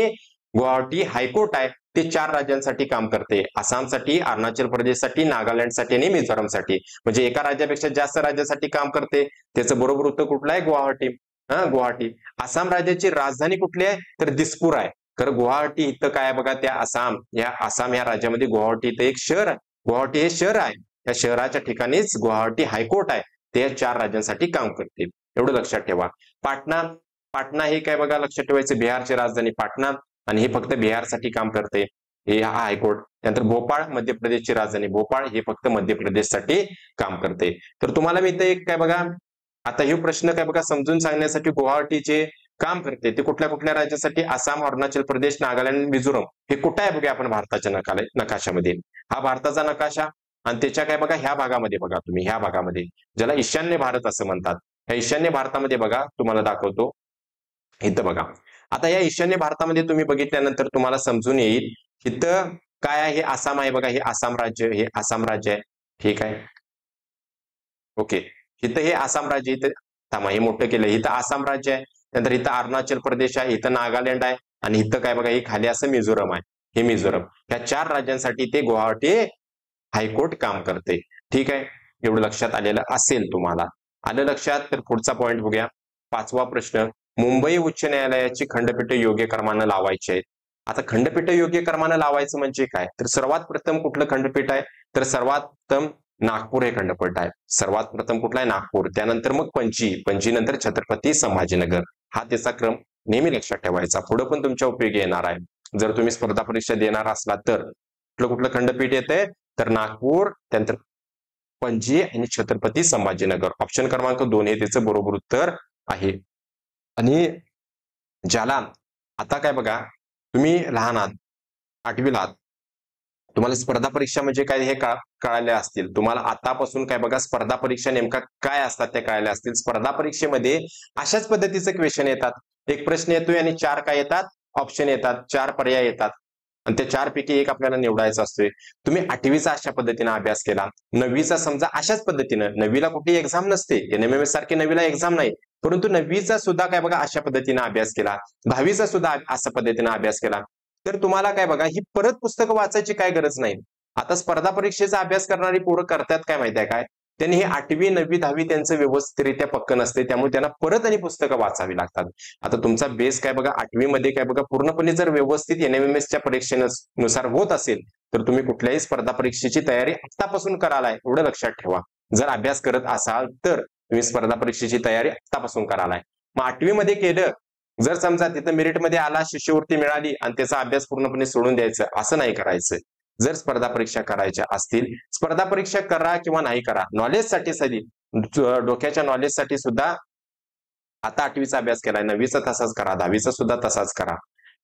गुवाहाटी हायकोर्ट आहे. ते 4 राज्यांसाठी काम करते, आसामसाठी, अरुणाचल प्रदेशसाठी, नागालँडसाठी आणि मिझोरमसाठी. म्हणजे एका राज्यापेक्षा जास्त राज्यासाठी काम करते. त्याचं बरोबर उत्तर कुठलं आहे? गुवाहाटी. गुवाहाटी. आसाम राज्याची राजधानी कुठली आहे? तर दिसपूर आहे. खरं गुवाहाटी इथं काय बघा, त्या आसाम या राज्यामध्ये गुवाहाटी इथं एक शहर आहे, गुवाहाटी हे शहर आहे, त्या शहराच्या ठिकाणीच गुवाहाटी हायकोर्ट आहे, ते 4 राज्यांसाठी काम करते, एवढं लक्षात ठेवा. पाटणा हे काय बघा लक्षात ठेवायचं, बिहारची राजधानी पाटणा, आणि हे फक्त बिहारसाठी काम करते, हे हा हायकोर्ट. त्यानंतर भोपाळ मध्य प्रदेशची राजधानी, भोपाळ हे फक्त मध्य प्रदेशसाठी काम करते. तर तुम्हाला मी इथे एक काय बघा, आता हे प्रश्न काय बघा समजून सांगण्यासाठी, गुवाहाटीचे काम करते ते कुठल्या कुठल्या राज्यासाठी? आसाम, अरुणाचल प्रदेश, नागालँड, मिझोरम. हे कुठं आहे बघा आपण भारताच्या नकाशामध्ये, हा भारताचा नकाशा, आणि त्याच्या काय बघा ह्या भागामध्ये बघा तुम्ही, ह्या भागामध्ये ज्याला ईशान्य भारत असं म्हणतात, ह्या ईशान्य भारतामध्ये बघा, तुम्हाला दाखवतो इथं बघा. आता या ईशान्य भारतामध्ये तुम्ही बघितल्यानंतर तुम्हाला समजून येईल इथं काय आहे. हे आसाम आहे बघा, हे आसाम राज्य आहे, ठीक आहे, ओके. इथं हे आसाम राज्य, इथं थांबा हे मोठं केलं, इथं आसाम राज्य आहे, नंतर इथं अरुणाचल प्रदेश आहे, इथं नागालँड आहे, आणि इथं काय बघा हे खाली असं मिझोरम आहे, हे मिझोरम. ह्या 4 राज्यांसाठी ते गुवाहाटी हायकोर्ट काम करते, ठीक आहे. एवढं लक्षात आलेलं असेल तुम्हाला. आलं लक्षात? तर पुढचा पॉइंट बघूया. 5वा प्रश्न, मुंबई उच्च न्यायालयाची खंडपीठ योग्य क्रमानं लावायची आहेत. आता खंडपीठ योग्य क्रमानं लावायचं म्हणजे काय, तर सर्वात प्रथम कुठलं खंडपीठ आहे, तर सर्वात प्रथम नागपूर हे खंडपीठ आहे. सर्वात प्रथम कुठला आहे, नागपूर. त्यानंतर मग पणजी नंतर छत्रपती संभाजीनगर. हा त्याचा क्रम नेहमी लक्षात ठेवायचा. पुढे पण तुमच्या उपयोगी येणार आहे. जर तुम्ही स्पर्धा परीक्षा देणार असला तर कुठलं खंडपीठ येते, तर नागपूर, त्यानंतर पणजी आणि छत्रपती संभाजीनगर. ऑप्शन क्रमांक 2 हे त्याचं बरोबर उत्तर आहे. आणि ज्याला आता काय बघा, तुम्ही लहान आहात, 8वीला आहात, तुम्हाला स्पर्धा परीक्षा म्हणजे काय हे कळाले असतील. तुम्हाला आतापासून काय बघा, स्पर्धा परीक्षा नेमका काय असतात ते कळाले असतील. स्पर्धा परीक्षेमध्ये अशाच पद्धतीचे क्वेश्चन येतात. एक प्रश्न येतोय आणि 4 काय येतात, ऑप्शन येतात, 4 पर्याय येतात आणि त्या 4 पैकी एक आपल्याला निवडायचा असतोय. तुम्ही 8वीचा अशा पद्धतीने अभ्यास केला, 9वीचा समजा अशाच पद्धतीनं, 9वीला कुठली एक्झाम नसते, NMMS सारखी 9वीला एक्झाम नाही, परंतु 9वीचा सुद्धा काय बघा अशा पद्धतीने अभ्यास केला, 10वीचा सुद्धा अशा पद्धतीने अभ्यास केला, तर तुम्हाला काय बघा ही परत पुस्तकं वाचायची काय गरज नाही. आता स्पर्धा परीक्षेचा अभ्यास करणारी पोरं करतात काय माहिती आहे काय, त्यांनी हे 8वी 9वी 10वी त्यांचं व्यवस्थितरित्या पक्क नसते, त्यामुळे त्यांना परत आणि पुस्तकं वाचावी लागतात. आता तुमचा बेस काय बघा 8वी मध्ये काय बघा पूर्णपणे जर व्यवस्थित NMMSच्या परीक्षेनुसार होत असेल, तर तुम्ही कुठल्याही स्पर्धा परीक्षेची तयारी आतापासून करालाय, एवढं लक्षात ठेवा. जर अभ्यास करत असाल तर तुम्ही स्पर्धा परीक्षेची तयारी आतापासून करालाय. मग 8वी मध्ये केलं, जर समजा तिथं मेरिटमध्ये आला, शिष्यवृत्ती मिळाली आणि त्याचा अभ्यास पूर्णपणे सोडून द्यायचं, असं नाही करायचं. जर स्पर्धा परीक्षा करायच्या असतील, स्पर्धा परीक्षा करा किंवा नाही करा, नॉलेजसाठी साठी, डोक्याच्या नॉलेजसाठी सुद्धा आता 8वीचा अभ्यास केलाय, 9वीचा तसाच करा, 10वीचा सुद्धा तसाच करा.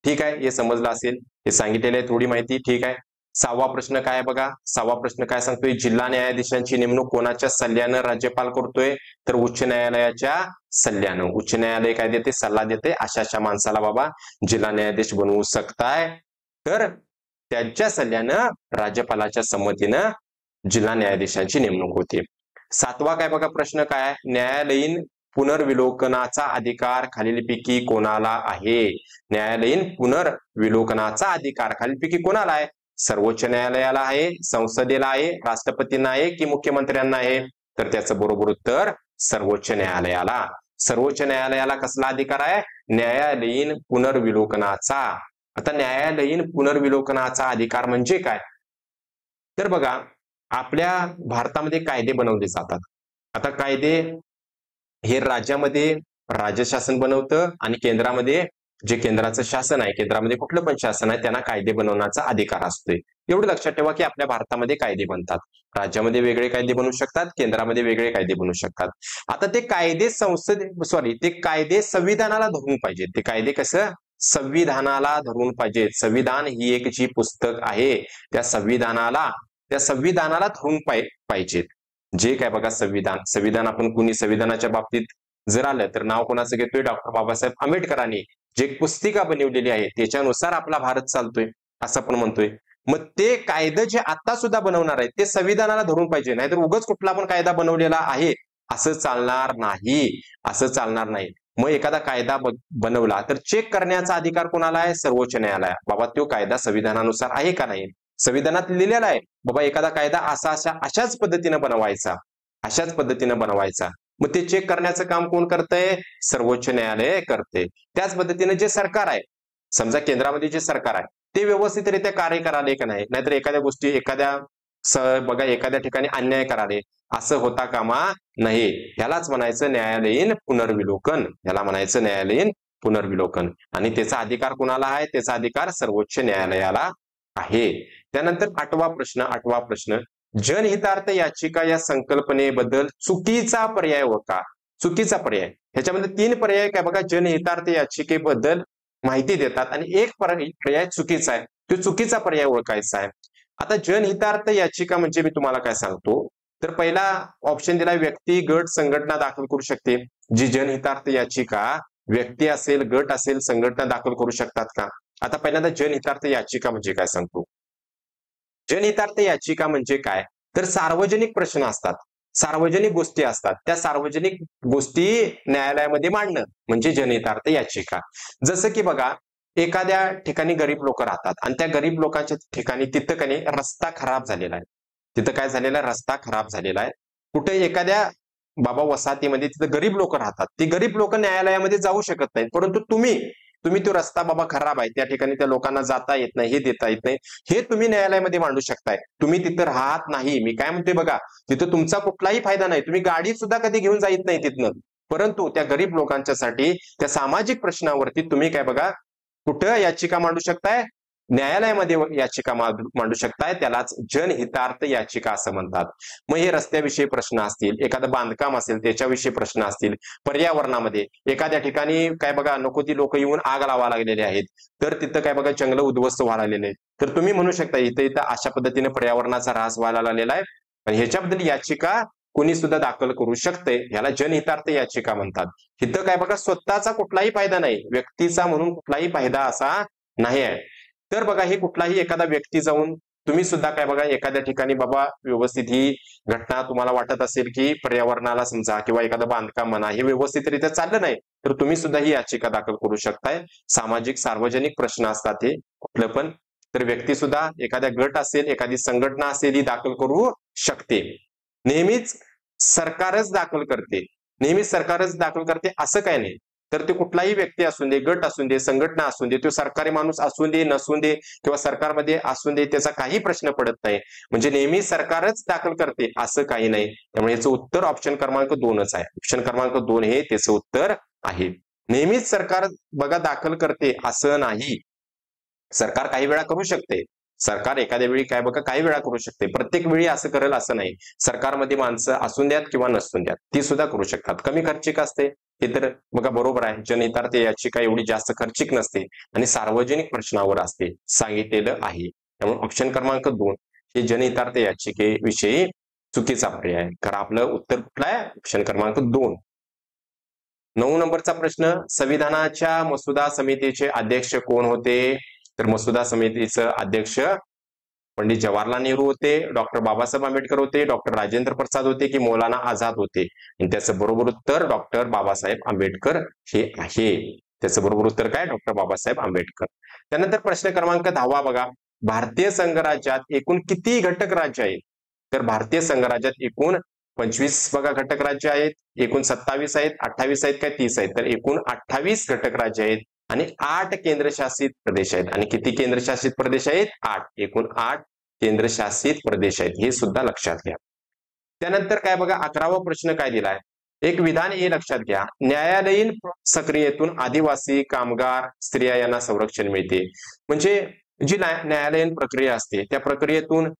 ठीक आहे, हे समजलं असेल, हे सांगितलेलं आहे थोडी माहिती. ठीक आहे. 6वा प्रश्न काय बघा, 6वा प्रश्न काय सांगतोय, जिल्हा न्यायाधीशांची नेमणूक कोणाच्या सल्ल्यानं राज्यपाल करतोय, तर उच्च न्यायालयाच्या सल्ल्यानं. उच्च न्यायालय काय देते, सल्ला देते, अशा माणसाला बाबा जिल्हा न्यायाधीश बनवू शकताय, तर त्यांच्या सल्ल्यानं राज्यपालाच्या संमतीनं जिल्हा न्यायाधीशांची नेमणूक होते. 7वा काय बघा प्रश्न काय, न्यायालयीन पुनर्विलोकनाचा अधिकार खालीलपैकी कोणाला आहे. न्यायालयीन पुनर्विलोकनाचा अधिकार खालीलपैकी कोणाला आहे, सर्वोच्च न्यायालयाला आहे, संसदेला आहे, राष्ट्रपतींना आहे की मुख्यमंत्र्यांना आहे, तर त्याचं बरोबर उत्तर सर्वोच्च न्यायालयाला. सर्वोच्च न्यायालयाला कसला अधिकार आहे, न्यायालयीन पुनर्विलोकनाचा. आता न्यायालयीन पुनर्विलोकनाचा अधिकार म्हणजे काय, तर बघा आपल्या भारतामध्ये कायदे बनवले जातात. आता कायदे हे राज्यामध्ये राज्यशासन बनवतं आणि केंद्रामध्ये जे केंद्राचं शासन आहे, केंद्रामध्ये कुठलं पण शासन आहे, त्यांना कायदे बनवण्याचा अधिकार असतोय. एवढं लक्षात ठेवा की आपल्या भारतामध्ये कायदे बनतात, राज्यामध्ये वेगळे कायदे बनवू शकतात, केंद्रामध्ये वेगळे कायदे बनवू शकतात. आता ते कायदे ते कायदे संविधानाला धरून पाहिजेत. ते कायदे कसं, संविधानाला धरून पाहिजेत. संविधान ही एक जी पुस्तक आहे, त्या संविधानाला धरून पाहिजेत. जे काय बघा संविधान आपण कुणी संविधानाच्या बाबतीत जर आलं तर नाव कोणाचं घेतोय, डॉक्टर बाबासाहेब आंबेडकरांनी जे पुस्तिका बनवलेली आहे त्याच्यानुसार आपला भारत चालतोय असं आपण म्हणतोय. मग ते कायदे जे आता सुद्धा बनवणार आहेत ते संविधानाला धरून पाहिजे, नाहीतर उगाच कुठला पण कायदा बनवलेला आहे असं चालणार नाही. मग एखादा कायदा बनवला तर चेक करण्याचा अधिकार कोणाला आहे, सर्वोच्च न्यायालय. बाबा तो कायदा संविधानानुसार आहे का नाही, संविधानात लिहिलेला आहे बाबा एखादा कायदा अशाच पद्धतीने बनवायचा, मग ते चेक करण्याचं काम कोण करतंय, सर्वोच्च न्यायालय करते. त्याच पद्धतीने जे सरकार आहे, समजा केंद्रामध्ये जे सरकार आहे ते व्यवस्थितरित्या कार्य कराले का नाही, नाहीतर एखाद्या गोष्टी एखाद्या ठिकाणी अन्याय कराले असं होता कामा नाही. ह्यालाच म्हणायचं न्यायालयीन पुनर्विलोकन. आणि त्याचा अधिकार कुणाला आहे, त्याचा अधिकार सर्वोच्च न्यायालयाला आहे. त्यानंतर 8वा प्रश्न, जनहितार्थ याचिका या संकल्पनेबद्दल चुकीचा पर्याय ओळखा. चुकीचा पर्याय, ह्याच्यामध्ये 3 पर्याय काय बघा जनहितार्थ याचिकेबद्दल माहिती देतात आणि एक पर्याय चुकीचा आहे, तो चुकीचा पर्याय ओळखायचा आहे. आता जनहितार्थ याचिका म्हणजे मी तुम्हाला काय सांगतो, तर पहिला ऑप्शन दिलाय व्यक्ती, गट, संघटना दाखल करू शकते. जी जनहितार्थ याचिका व्यक्ती असेल, गट असेल, संघटना दाखल करू शकतात का. आता पहिल्यांदा जनहितार्थ याचिका म्हणजे काय सांगतो. जनहितार्थ याचिका म्हणजे काय, तर सार्वजनिक प्रश्न असतात, सार्वजनिक गोष्टी असतात, त्या सार्वजनिक गोष्टी न्यायालयामध्ये मांडणं म्हणजे जनहितार्थ याचिका. जसं की बघा एखाद्या ठिकाणी गरीब लोक राहतात आणि त्या गरीब लोकांच्या ठिकाणी तिथं रस्ता खराब झालेला आहे. तिथं काय झालेला आहे, रस्ता खराब झालेला आहे. कुठे एखाद्या बाबा वसाहतीमध्ये तिथं गरीब लोक राहतात, ती गरीब लोक न्यायालयामध्ये जाऊ शकत नाहीत, परंतु तुम्ही तुम्ही तो रस्ता बाबा खराब आहे, त्या ठिकाणी त्या लोकांना जाता येत नाही, हे देता येत नाही, हे तुम्ही न्यायालयामध्ये मांडू शकताय. तुम्ही तिथं राहत नाही, मी काय म्हणते बघा, तिथं तुमचा कुठलाही फायदा नाही, तुम्ही गाडी सुद्धा कधी घेऊन जात नाही तिथनं, परंतु त्या गरीब लोकांच्यासाठी त्या सामाजिक प्रश्नावरती तुम्ही काय बघा कुठं याचिका मांडू शकताय, न्यायालयामध्ये याचिका मांडू शकताय, त्यालाच जनहितार्थ याचिका असं म्हणतात. मग हे रस्त्याविषयी प्रश्न असतील, एखादं बांधकाम असेल त्याच्याविषयी प्रश्न असतील, पर्यावरणामध्ये एखाद्या ठिकाणी काय बघा नको ती लोक येऊन आग लावा लागलेले आहेत, तर तिथं काय बघा जंगल उद्ध्वस्त व्हायला लागलेले आहेत, तर तुम्ही म्हणू शकता इथं इथं अशा पद्धतीने पर्यावरणाचा ऱ्हास व्हायला लागलेला आहे आणि ह्याच्याबद्दल याचिका कोणी सुद्धा दाखल करू शकते, ह्याला जनहितार्थ याचिका म्हणतात. इथं काय बघा स्वतःचा कुठलाही फायदा नाही, व्यक्तीचा म्हणून कुठलाही फायदा असा नाही आहे. तर बघा हे कुठलाही एखादा व्यक्ती जाऊन तुम्ही सुद्धा काय बघा एखाद्या ठिकाणी बाबा व्यवस्थित ही घटना तुम्हाला वाटत असेल की पर्यावरणाला समजा किंवा एखादं बांधकाम म्हणा हे व्यवस्थितरित्या चाललं नाही, तर तुम्ही सुद्धा ही याचिका दाखल करू शकताय. सामाजिक सार्वजनिक प्रश्न असतात हे कुठलं पण, तर व्यक्ती सुद्धा एखाद्या गट असेल एखादी संघटना असेल ही दाखल करू शकते. नेहमीच सरकारच दाखल करते, नेहमीच सरकारच दाखल करते असं काय नाही, तर ते कुठलाही व्यक्ती असून दे, गट असून दे, संघटना असून दे, तो सरकारी माणूस असून दे नसून दे किंवा सरकारमध्ये असून दे, त्याचा काही प्रश्न पडत नाही. म्हणजे नेहमी सरकारच दाखल करते असं काही नाही. त्यामुळे याचं उत्तर ऑप्शन क्रमांक 2च आहे. ऑप्शन क्रमांक 2 हे त्याचं उत्तर आहे. नेहमीच सरकार बघा दाखल करते असं नाही, सरकार काही वेळा करू शकते, सरकार एखाद्या वेळी काय बघा काही वेळा करू शकते, प्रत्येक वेळी असं करेल असं नाही. सरकारमध्ये माणसं असून द्यात किंवा नसून द्यात ती सुद्धा करू शकतात. कमी खर्चिक असते हे तर बघा बरोबर आहे, जनहितार्थ याचिका एवढी जास्त खर्चिक नसते आणि सार्वजनिक प्रश्नावर असते सांगितलेलं आहे. त्यामुळे ऑप्शन क्रमांक 2 हे जनहितार्थ याचिकेविषयी चुकीचा पर्याय आहे. कारण आपलं उत्तर कुठलं आहे, ऑप्शन क्रमांक 2. 9 नंबरचा प्रश्न, संविधानाच्या मसुदा समितीचे अध्यक्ष कोण होते? तर मसुदा समितीचं अध्यक्ष पंडित जवाहरलाल नेहरू होते, डॉक्टर बाबासाहेब आंबेडकर होते, डॉक्टर राजेंद्र प्रसाद होते की मौलाना आझाद होते? आणि त्याचं बरोबर उत्तर डॉक्टर बाबासाहेब आंबेडकर हे आहे. त्याचं बरोबर उत्तर काय, डॉक्टर बाबासाहेब आंबेडकर. त्यानंतर प्रश्न क्रमांक 10 बघा, भारतीय संघराज्यात एकूण किती घटक राज्य आहेत? तर भारतीय संघराज्यात एकूण 25 बघा घटक राज्य आहेत, एकूण 27 आहेत, 28 आहेत काय 30 आहेत? तर एकूण 28 घटक राज्य आहेत आणि 8 केंद्रशासित प्रदेश आहेत. आणि किती केंद्रशासित प्रदेश आहेत? 8. एकूण 8 केंद्रशासित प्रदेश आहेत, हे सुद्धा लक्षात घ्या. त्यानंतर काय बघा 11वा प्रश्न काय दिलाय, एक विधान हे लक्षात घ्या, न्यायालयीन सक्रियेतून आदिवासी कामगार स्त्रिया यांना संरक्षण मिळते. म्हणजे जी न्यायालयीन प्रक्रिया असते त्या प्रक्रियेतून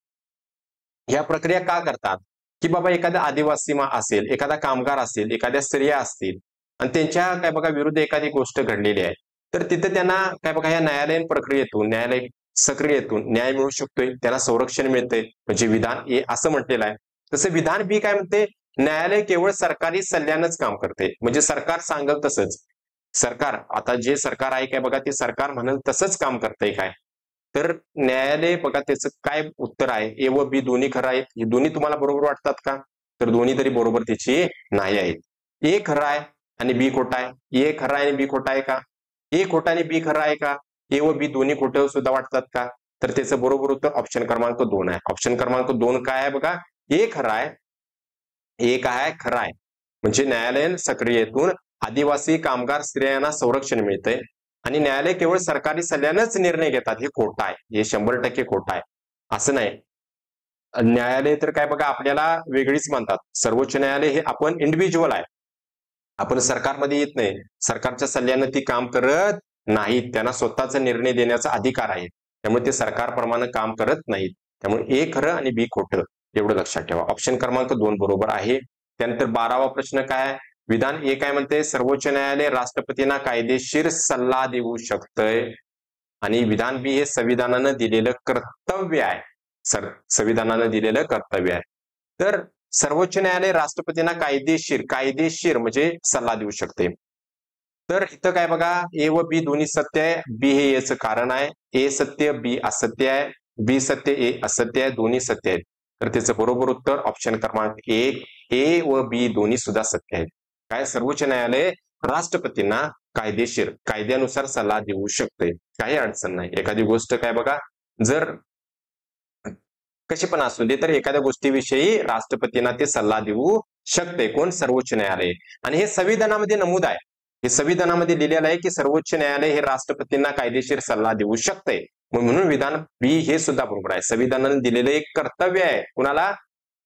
ह्या प्रक्रिया का करतात की बाबा एखादा आदिवासी असेल, एखादा कामगार असेल, एखाद्या स्त्रिया असतील आणि त्यांच्या काय बघा विरुद्ध एखादी गोष्ट घडलेली आहे, तर तिथे त्यांना काय बघा या न्यायालयीन प्रक्रियेतून न्यायालय सक्रियेतून न्याय मिळू शकतोय, त्यांना संरक्षण मिळतंय. म्हणजे विधान ए असं म्हटलेलं आहे. तसं विधान बी काय म्हणते, न्यायालय केवळ सरकारी सल्ल्यानंच काम करते. म्हणजे सरकार सांगल तसंच, सरकार आता जे सरकार आहे काय बघा ते सरकार म्हणेल तसंच काम करतंय काय, तर न्यायालय बघा त्याचं काय उत्तर आहे, ए व बी दोन्ही खरं आहे. हे दोन्ही तुम्हाला बरोबर वाटतात का? तर दोन्ही तरी बरोबर त्याची नाही आहेत. ए खरं आहे आणि बी खोटा आहे. ए खरं आहे आणि बी खोटा आहे का? ए खोटा आणि बी खरं आहे का? ए व बी दोन्ही खोटं सुद्धा वाटतात का? तर त्याचं बरोबर उत्तर ऑप्शन क्रमांक 2 आहे. ऑप्शन क्रमांक 2 काय आहे बघा, ए खरं आहे, ए काय आहे खरं आहे. म्हणजे न्यायालयीन सक्रियेतून आदिवासी कामगार स्त्रियांना संरक्षण मिळतंय आणि न्यायालय केवळ सरकारी सल्ल्यानंच निर्णय घेतात, हे खोटं आहे, हे 100% खोटं आहे. असं नाही, न्यायालय तर काय बघा आपल्याला वेगळीच म्हणतात. सर्वोच्च न्यायालय हे आपण इंडिव्हिज्युअल आहे, आपण सरकारमध्ये येत नाही, सरकारच्या सल्ल्यानं ती काम करत नाहीत, त्यांना स्वतःचा निर्णय देण्याचा अधिकार आहे, त्यामुळे ते सरकारप्रमाणे काम करत नाहीत. त्यामुळे ए खरं आणि बी खोटं एवढं लक्षात ठेवा. ऑप्शन क्रमांक 2 बरोबर आहे. त्यानंतर 12वा प्रश्न काय, विधान ए काय म्हणते, सर्वोच्च न्यायालय राष्ट्रपतींना कायदेशीर सल्ला देऊ शकतंय. आणि विधान बी हे संविधानानं दिलेलं कर्तव्य आहे, संविधानानं दिलेलं कर्तव्य आहे. तर सर्वोच्च न्यायालय राष्ट्रपतींना कायदेशीर म्हणजे सल्ला देऊ शकते. तर इथं काय बघा ए व बी दोन्ही सत्य आहे, बी हे याचं कारण आहे, ए सत्य बी असत्य आहे, बी सत्य ए असत्य आहे, दोन्ही सत्य आहेत. तर त्याचं बरोबर उत्तर ऑप्शन क्रमांक 1 ए व बी दोन्ही सुद्धा सत्य आहेत. काय सर्वोच्च न्यायालय राष्ट्रपतींना कायद्यानुसार सल्ला देऊ शकते, काही अडचण नाही. एखादी गोष्ट काय बघा जर कशी पण असू दे तर एखाद्या गोष्टीविषयी राष्ट्रपतींना ते सल्ला देऊ शकते, कोण, सर्वोच्च न्यायालय. आणि हे संविधानामध्ये नमूद आहे, हे संविधानामध्ये लिहिलेलं आहे की सर्वोच्च न्यायालय हे राष्ट्रपतींना कायदेशीर सल्ला देऊ शकते. म्हणून विधान बी हे सुद्धा बरोबर आहे. संविधानाने दिलेलं एक कर्तव्य आहे कुणाला?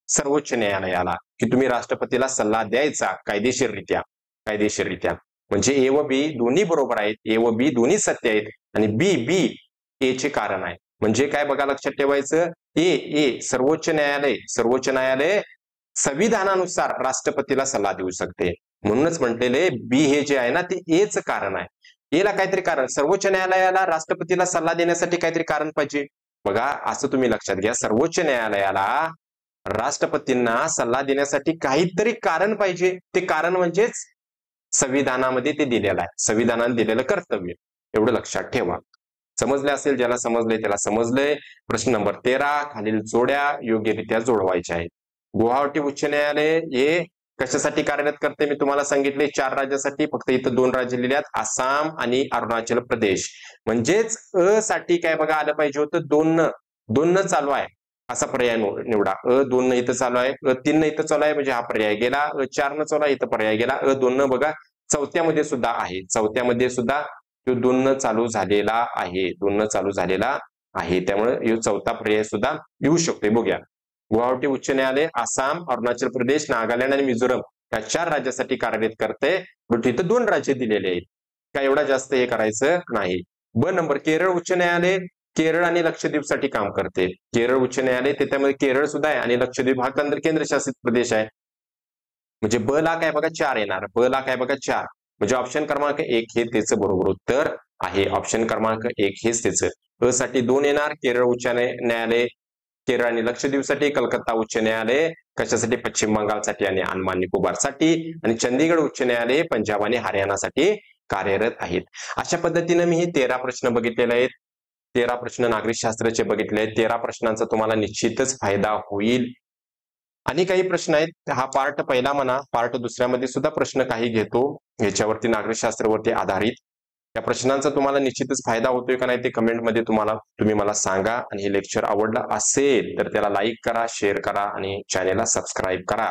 सर्वोच्च न्यायालयाला, की तुम्ही राष्ट्रपतीला सल्ला द्यायचा कायदेशीररित्या. म्हणजे ए व बी दोन्ही बरोबर आहेत, ए व बी दोन्ही सत्य आहेत आणि बी ए चे कारण आहे. म्हणजे काय बघा लक्षात ठेवायचं, ए सर्वोच्च न्यायालय संविधानानुसार राष्ट्रपतीला सल्ला देऊ शकते. म्हणूनच म्हटलेले बी हे जे आहे ना ते एच कारण आहे. एला काहीतरी कारण, सर्वोच्च न्यायालयाला राष्ट्रपतीला सल्ला देण्यासाठी काहीतरी कारण पाहिजे. बघा असं तुम्ही लक्षात घ्या, सर्वोच्च न्यायालयाला राष्ट्रपतींना सल्ला देण्यासाठी काहीतरी कारण पाहिजे. ते कारण म्हणजेच संविधानामध्ये ते दिलेलं आहे, संविधानाने दिलेलं कर्तव्य. एवढं लक्षात ठेवा. समजले असेल, ज्याला समजले त्याला समजले. प्रश्न नंबर 13 खालील जोड्या योग्यरित्या जोडवायच्या आहेत. गुवाहाटी उच्च न्यायालय हे कशासाठी कार्यरत करते मी तुम्हाला सांगितले, 4 राज्यासाठी. फक्त इथं 2 राज्य लिहिल्यात, आसाम आणि अरुणाचल प्रदेश. म्हणजेच अ साठी काय बघा आलं पाहिजे होतं, 2 चालू आहे असा पर्याय निवडा. अ 2 इथं चालू आहे, अ 3 इथं चालू आहे म्हणजे हा पर्याय गेला. अ 4 चालू आहे इथं पर्याय गेला. अ 2 बघा चौथ्यामध्ये सुद्धा आहे, चौथ्यामध्ये सुद्धा तो 2 चालू झालेला आहे, 2 चालू झालेला आहे. त्यामुळे चौथा पर्याय सुद्धा येऊ शकतो. बघूया, गुवाहाटी उच्च न्यायालय आसाम, अरुणाचल प्रदेश, नागालँड आणि मिझोरम या 4 राज्यासाठी कार्यरत करते. बट इथं 2 राज्य दिलेले आहेत, काय एवढा जास्त हे करायचं नाही. ब नंबर केरळ उच्च न्यायालय केरळ आणि लक्षद्वीपसाठी काम करते. केरळ उच्च न्यायालय त्याच्यामध्ये केरळ सुद्धा आहे आणि लक्षद्वीप हा केंद्रशासित प्रदेश आहे. म्हणजे ब ला काय बघा 4 येणार, ब ला काय बघा 4. म्हणजे ऑप्शन क्रमांक 1 हे त्याचं बरोबर उत्तर आहे. ऑप्शन क्रमांक 1 हेच त्याचं. अ साठी 2 येणार, केरळ उच्च न्यायालय केरळ आणि लक्षद्वीपसाठी, कलकत्ता उच्च न्यायालय कशासाठी? पश्चिम बंगालसाठी आणि अंदमान निकोबारसाठी, आणि चंदीगड उच्च न्यायालय पंजाब आणि हरियाणासाठी कार्यरत आहेत. अशा पद्धतीने मी हे 13 प्रश्न बघितलेले आहेत. 13 प्रश्न नागरिक शास्त्राचे बघितले आहेत. 13 प्रश्नांचा तुम्हाला निश्चितच फायदा होईल. आणि काही प्रश्न आहेत, हा पार्ट पहिला म्हणा, पार्ट दुसऱ्यामध्ये सुद्धा प्रश्न काही घेतो याच्यावरती, नागरिक शास्त्रावरती आधारित. या प्रश्नांचा तुम्हाला निश्चितच फायदा होतोय का नाही ते कमेंटमध्ये तुम्ही मला सांगा. आणि हे लेक्चर आवडलं असेल तर त्याला लाईक करा, शेअर करा आणि चॅनेलला सबस्क्राईब करा.